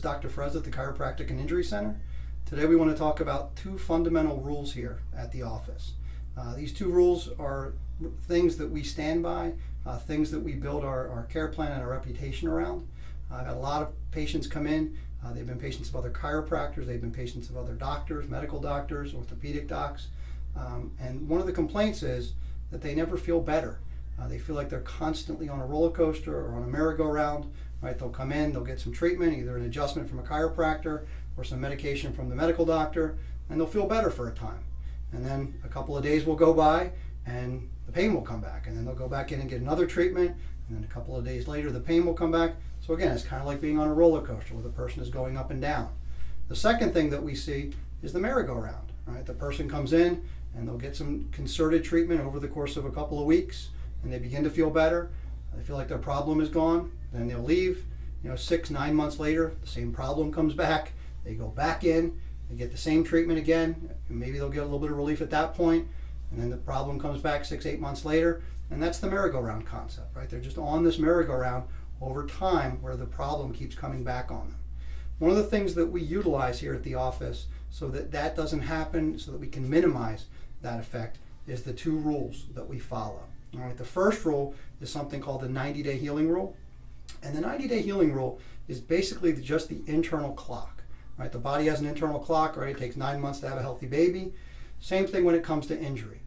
Dr. Frezza at the Chiropractic and Injury Center. Today we want to talk about two fundamental rules here at the office. These two rules are things that we stand by, things that we build our care plan and our reputation around. I've had a lot of patients come in. They've been patients of other chiropractors, they've been patients of other doctors, medical doctors, orthopedic docs. And one of the complaints is that they never feel better. They feel like they're constantly on a roller coaster or on a merry-go-round. Right? They'll come in, they'll get some treatment, either an adjustment from a chiropractor or some medication from the medical doctor, and they'll feel better for a time. And then a couple of days will go by and the pain will come back, and then they'll go back in and get another treatment, and then a couple of days later the pain will come back. So again, it's kind of like being on a roller coaster where the person is going up and down. The second thing that we see is the merry-go-round. Right? The person comes in and they'll get some concerted treatment over the course of a couple of weeks, and they begin to feel better. They feel like their problem is gone. Then they'll leave. 6-9 months later, the same problem comes back. They go back in, they get the same treatment again, and maybe they'll get a little bit of relief at that point, and then the problem comes back 6-8 months later, and that's the merry-go-round concept, right? They're just on this merry-go-round over time where the problem keeps coming back on them. One of the things that we utilize here at the office so that that doesn't happen, so that we can minimize that effect, is the two rules that we follow. All right, the first rule is something called the 90-day healing rule. And the 90-day healing rule is basically just the internal clock. Right? The body has an internal clock, right? It takes 9 months to have a healthy baby. Same thing when it comes to injury.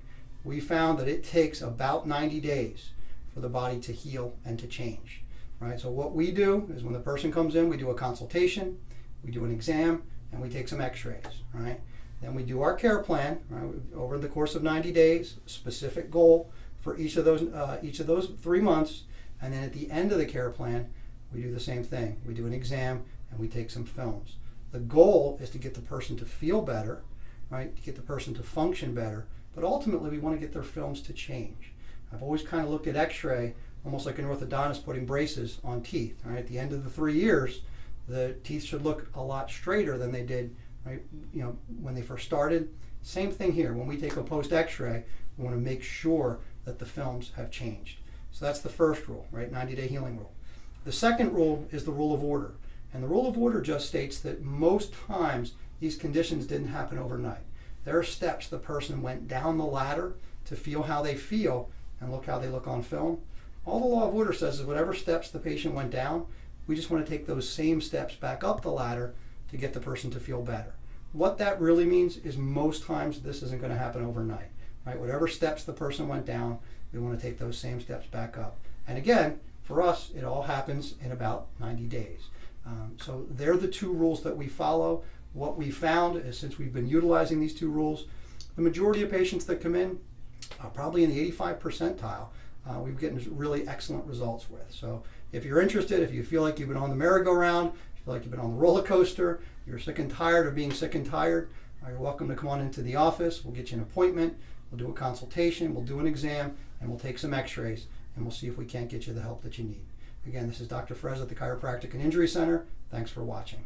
We found that it takes about 90 days for the body to heal and to change. Right? So what we do is when the person comes in, we do a consultation, we do an exam, and we take some x-rays. Right? Then we do our care plan, right? Over the course of 90 days, specific goal for each of those 3 months. And then at the end of the care plan, we do the same thing. We do an exam and we take some films. The goal is to get the person to feel better, right? To get the person to function better, but ultimately we want to get their films to change. I've always kind of looked at x-ray almost like an orthodontist putting braces on teeth. Right? At the end of the 3 years, the teeth should look a lot straighter than they did, right? When they first started. Same thing here. When we take a post x-ray, we want to make sure that the films have changed. So that's the first rule, right? 90-day healing rule. The second rule is the rule of order. And the rule of order just states that most times these conditions didn't happen overnight. There are steps the person went down the ladder to feel how they feel and look how they look on film. All the law of order says is whatever steps the patient went down, we just want to take those same steps back up the ladder to get the person to feel better. What that really means is most times this isn't going to happen overnight. Right? Whatever steps the person went down, we want to take those same steps back up. And again, for us, it all happens in about 90 days. So they're the two rules that we follow. What we found is since we've been utilizing these two rules, the majority of patients that come in, probably in the 85 percentile, we've gotten really excellent results with. So if you're interested, if you feel like you've been on the merry-go-round, if you feel like you've been on the roller coaster, you're sick and tired of being sick and tired, you're welcome to come on into the office. We'll get you an appointment. We'll do a consultation, we'll do an exam, and we'll take some x-rays, and we'll see if we can't get you the help that you need. Again, this is Dr. Frezza at the Chiropractic and Injury Center. Thanks for watching.